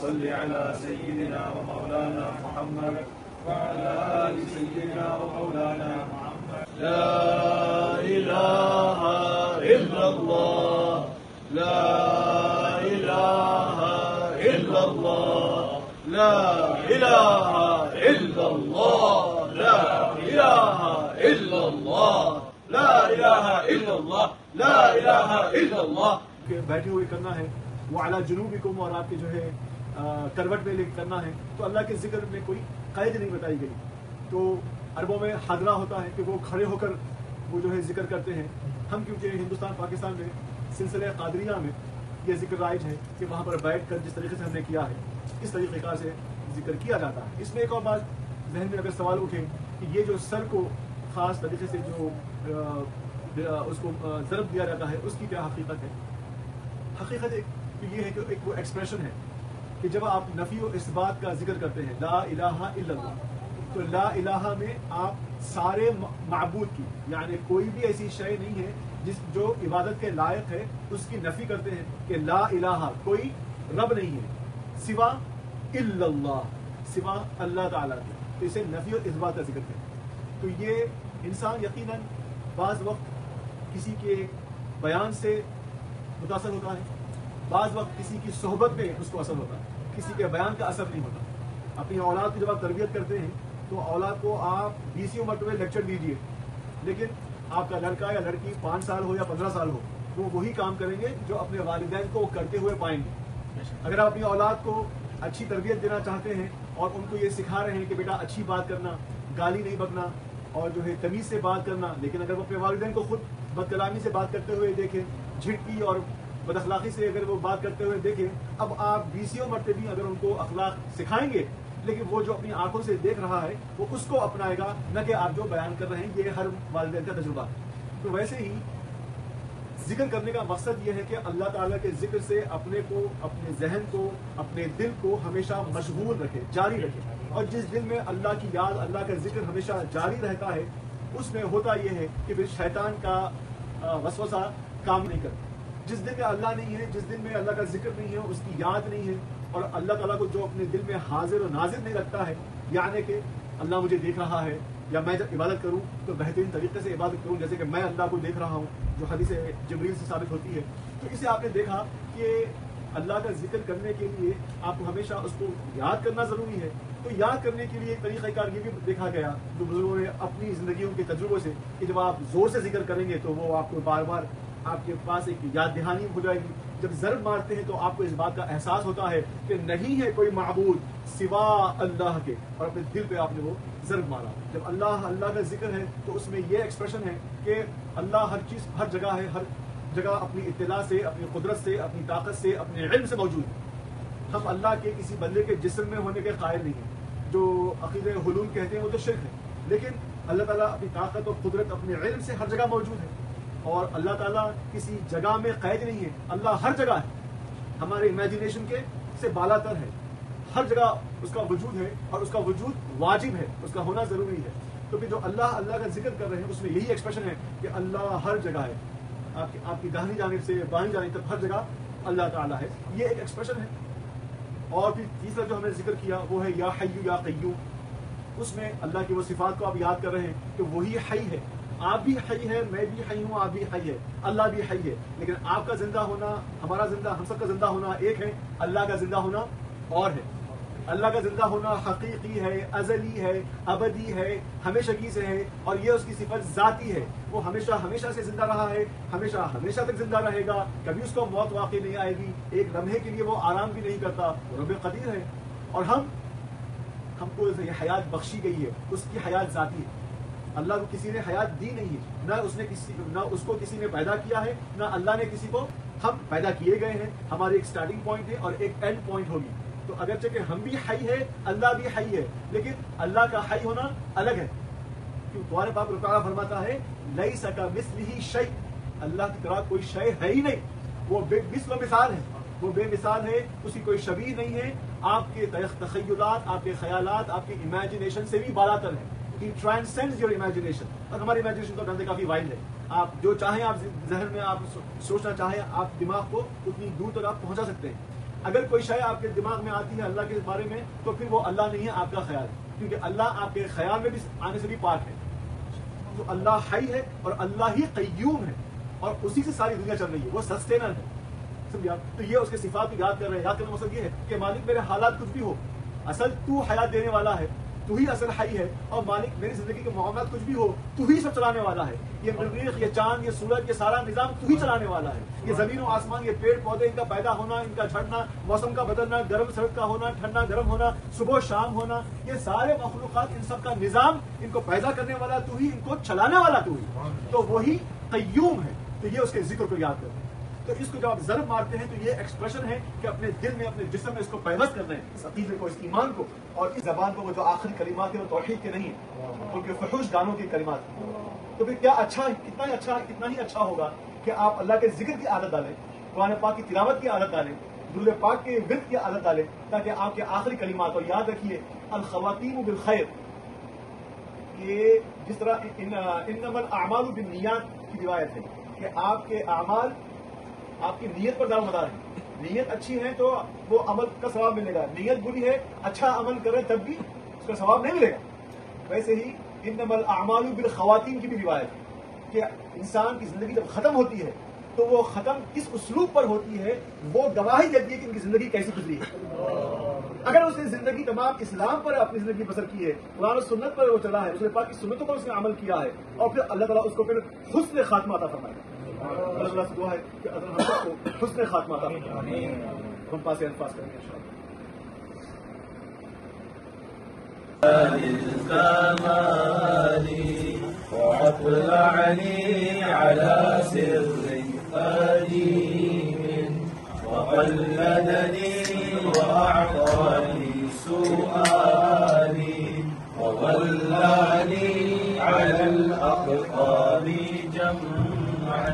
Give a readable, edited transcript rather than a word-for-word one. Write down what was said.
صل على سيدنا ومولانا محمد وعلى آل سيدنا ومولانا محمد. لا إله إلا الله لا إله إلا الله لا إله إلا الله لا إله إلا الله لا إله إلا الله لا إله إلا الله. بیٹھے ہوئے کرنا ہے، وہ اعلیٰ جنوبکم، اور آپ کے جو ہے کروٹ میں لے کرنا ہے. تو اللہ کے ذکر میں کوئی قید نہیں بتائی گئی. تو عربوں میں حاضرہ ہوتا ہے کہ وہ کھڑے ہو کر وہ جو ہے ذکر کرتے ہیں. ہم کیونکہ ہندوستان پاکستان میں سلسلہ قادریہ میں یہ ذکر رائج ہے کہ وہاں پر بیٹھ کر جس طریقے سے ہم نے کیا ہے اس طریقے کار سے ذکر کیا جاتا ہے. اس میں ایک اور بات ذہن میں اگر سوال اٹھے کہ یہ جو سر کو خاص طریقے سے جو اس کو ضرب دیا جاتا ہے اس کی کیا حقیقت ہے؟ حقیقت یہ ہے کہ ایک وہ ایکسپریشن ہے کہ جب آپ نفی و اثبات کا ذکر کرتے ہیں لا الہ الا اللہ، تو لا الہ میں آپ سارے معبود کی، یعنی کوئی بھی ایسی شے نہیں ہے جو عبادت کے لائق ہے، اس کی نفی کرتے ہیں کہ لا الہ، کوئی رب نہیں ہے سوا الا اللہ، سوا اللہ تعالیٰ کے. تو اسے نفی و اثبات کا ذکر کرتے ہیں. تو یہ انسان یقیناً بعض وقت کسی کے بیان سے متاثر ہوتا ہے، بعض وقت کسی کی صحبت میں اس کو اثر ہوتا ہے، کسی کے بیان کا اثر نہیں ہوتا. اپنی اولاد کی جب آپ تربیت کرتے ہیں تو اولاد کو آپ 20 مرتبہ لیکچر دیجیے، لیکن آپ کا لڑکا یا لڑکی 5 سال ہو یا 15 سال ہو وہ وہی کام کریں گے جو اپنے والدین کو کرتے ہوئے پائیں گے. اگر آپ اپنی اولاد کو اچھی تربیت دینا چاہتے ہیں اور ان کو یہ سکھا رہے ہیں کہ بیٹا اچھی بات کرنا، گالی نہیں بکنا اور جو ہے تمیز سے بات کرنا، لیکن اگر وہ اپنے والدین کو خود بد کلامی سے بات کرتے ہوئے دیکھیں، جھڑکی اور بد اخلاقی سے اگر وہ بات کرتے ہوئے دیکھیں، اب آپ 20 مرتبہ اگر ان کو اخلاق سکھائیں گے، لیکن وہ جو اپنی آنکھوں سے دیکھ رہا ہے وہ اس کو اپنائے گا، نہ کہ آپ جو بیان کر رہے ہیں. یہ ہر والدین کا تجربہ ہے. تو ویسے ہی ذکر کرنے کا مقصد یہ ہے کہ اللہ تعالیٰ کے ذکر سے اپنے کو، اپنے ذہن کو، اپنے دل کو ہمیشہ مشغول رکھے، جاری رکھے. اور جس دل میں اللہ کی یاد، اللہ کا ذکر ہمیشہ جاری رہتا ہے، اس میں ہوتا یہ ہے کہ پھر شیطان کا وسوسہ کام نہیں کرتا. جس دل میں اللہ نہیں ہے، جس دل میں اللہ کا ذکر نہیں ہے، اس کی یاد نہیں ہے، اور اللہ تعالیٰ کو جو اپنے دل میں حاضر و ناظر نہیں رکھتا ہے، یعنی کہ اللہ مجھے دیکھ رہا ہے، یا میں جب عبادت کروں تو بہترین طریقے سے عبادت کروں جیسے کہ میں اللہ کو دیکھ رہا ہوں، جو حدیث جبریل سے ثابت ہوتی ہے. تو اسے آپ نے دیکھا کہ اللہ کا ذکر کرنے کے لیے آپ کو ہمیشہ اس کو یاد کرنا ضروری ہے. تو یاد کرنے کے لیے طریقہ کار یہ بھی دیکھا گیا جو بزرگوں نے اپنی زندگیوں کے تجربوں سے، کہ جب آپ زور سے ذکر کریں گے تو وہ آپ کو بار بار آپ کے پاس ایک یاد دہانی ہو جائے گی. جب ضرب مارتے ہیں تو آپ کو اس بات کا احساس ہوتا ہے کہ نہیں ہے کوئی معبود سوا اللہ کے، اور اپنے دل پہ آپ نے وہ ضرب مارا. جب اللہ کا ذکر ہے تو اس میں یہ ایکسپریشن ہے کہ اللہ ہر چیز، ہر جگہ ہے، ہر جگہ اپنی اطلاع سے، اپنی قدرت سے، اپنی طاقت سے، اپنے علم سے موجود ہے. ہم اللہ کے کسی بندے کے جسم میں ہونے کے قائل نہیں ہیں. جو عقیدہ حلول کہتے ہیں وہ تو شرک ہے، لیکن اللہ تعالیٰ اپنی طاقت اور قدرت اپنے علم سے ہر جگہ موجود ہے. اور اللہ تعالیٰ کسی جگہ میں قید نہیں ہے، اللہ ہر جگہ ہے، ہمارے امیجنیشن کے سے بالا تر ہے. ہر جگہ اس کا وجود ہے، اور اس کا وجود واجب ہے، اس کا ہونا ضروری ہے. تو پھر جو اللہ کا ذکر کر رہے ہیں اس میں یہی ایکسپریشن ہے کہ اللہ ہر جگہ ہے، آپ کی داہنی جانب سے بائیں جانب تک ہر جگہ اللہ تعالیٰ ہے. یہ ایک ایکسپریشن ہے. اور پھر تیسرا جو ہم نے ذکر کیا وہ ہے یا حی یا قیوم. اس میں اللہ کی وہ صفات کو آپ یاد کر رہے ہیں کہ وہی حی ہے. آپ بھی حی ہے، میں بھی حی ہوں، آپ بھی حی ہے، اللہ بھی حی ہے. لیکن آپ کا زندہ ہونا، ہمارا زندہ، ہم سب کا زندہ ہونا ایک ہے، اللہ کا زندہ ہونا اور ہے. اللہ کا زندہ ہونا حقیقی ہے، ازلی ہے، ابدی ہے، ہمیشگی سے ہے، اور یہ اس کی صفت ذاتی ہے. وہ ہمیشہ سے زندہ رہا ہے، ہمیشہ تک زندہ رہے گا. کبھی اس کو موت واقع نہیں آئے گی. ایک لمحے کے لیے وہ آرام بھی نہیں کرتا. وہ رب قدیر ہے. اور ہم کو یہ حیات بخشی گئی ہے، اس کی حیات ذاتی ہے. اللہ کو کسی نے حیات دی نہیں ہے، نہ اس کو کسی نے پیدا کیا ہے، نہ اللہ نے کسی کو. ہم پیدا کیے گئے ہیں، ہماری ایک سٹارٹنگ پوائنٹ ہے اور ایک اینڈ پوائنٹ ہوگی. تو اگرچہ کہ ہم بھی حی ہے، اللہ بھی حی ہے، لیکن اللہ کا حی ہونا الگ ہے. کیوں قرآن پاک تعالیٰ فرماتا ہے لیس کمثلہ شیء، اللہ کی طرح کوئی شے ہے ہی نہیں. وہ مثل و مثال ہے، وہ بے مثال ہے، اس کی کوئی شبیہ نہیں ہے. آپ کے تخیلات، آپ کے خیالات، آپ کی امیجنیشن سے بھی بالا تر ہے. He transcends your imagination. اور ہماری امیجنیشن تو کہتے کافی وائلڈ ہے. آپ جو چاہیں، آپ ذہن میں آپ سوچنا چاہیں، آپ دماغ کو اتنی دور تک آپ پہنچا سکتے ہیں. اگر کوئی شے آپ کے دماغ میں آتی ہے اللہ کے بارے میں تو پھر وہ اللہ نہیں ہے، آپ کا خیال ہے، کیونکہ اللہ آپ کے خیال میں بھی آنے سے بھی پاک ہے. تو اللہ حی ہے اور اللہ ہی قیوم ہے اور اسی سے ساری دنیا چل رہی ہے، وہ سسٹینر ہے. سمجھا؟ تو یہ اس کے صفات کو یاد کر رہے ہیں. یاد کرنے کا مقصد یہ ہے کہ مالک میرے حالات کچھ بھی ہو، اصل تو حیات دینے والا ہے، تو ہی اصل حی ہے، اور مالک میری زندگی کے معاملات کچھ بھی ہو تو ہی سب چلانے والا ہے. یہ مریخ، یہ چاند، یہ سورج، یہ سارا نظام تو ہی چلانے والا ہے. یہ زمین و آسمان، یہ پیڑ پودے، ان کا پیدا ہونا، ان کا جھڑنا، موسم کا بدلنا، گرم سرد کا ہونا، ٹھنڈا گرم ہونا، صبح و شام ہونا، یہ سارے مخلوقات، ان سب کا نظام، ان کو پیدا کرنے والا تو ہی، ان کو چلانے والا تو ہی، تو وہی قیوم ہے. تو یہ اس کے ذکر کو یاد کرتے ہیں. تو اس کو جب آپ ضرب مارتے ہیں تو یہ ایکسپریشن ہے کہ اپنے دل میں، اپنے جسم میں اس کو پیوست کر رہے ہیں، اس عقیدے کو، اس ایمان کو، اور اس زبان کو. وہ جو آخری کلمات ہیں وہ توحید کے نہیں ہیں بلکہ فحوش گانوں کے کلمات ہیں. تو پھر کیا اچھا، کتنا ہی اچھا ہوگا کہ آپ اللہ کے ذکر کی عادت ڈالیں، قرآن پاک کی تلاوت کی عادت ڈالیں، درود پاک کے ورد کی عادت ڈالیں، تاکہ آپ کے آخری کلمات. اور یاد رکھیے الخواتیم بالخیر، کہ جس طرح انما الاعمال بالنیات کی روایت ہے کہ آپ کے اعمال آپ کی نیت پر دار مدار ہے. نیت اچھی ہے تو وہ عمل کا ثواب ملے گا، نیت بری ہے، اچھا عمل کرے تب بھی اس کا ثواب نہیں ملے گا. ویسے ہی انما الاعمال بالخواتیم کی بھی روایت ہے کہ انسان کی زندگی جب ختم ہوتی ہے تو وہ ختم کس اسلوب پر ہوتی ہے، وہ گواہی دیتی ہے کہ ان کی زندگی کیسی گزری ہے. اگر اس نے زندگی تمام اسلام پر اپنی زندگی بسر کی ہے، قرآن و سنت پر وہ چلا ہے، رسول پاک کی سنتوں پر اس نے عمل کیا ہے، اور پھر اللہ تعالیٰ اس کو پھر حسن خاتمہ عطا فرمائے گا. اللہ سے دعا ہے کہ ہم سب کو حسن خاتمہ عطا فرمائے. ہم پاس الفاظ کریں گے انشاءاللہ. وأطلعني على سر قديم وقلدني وأعطاني سؤالي وولاني على الأقطاب جمعا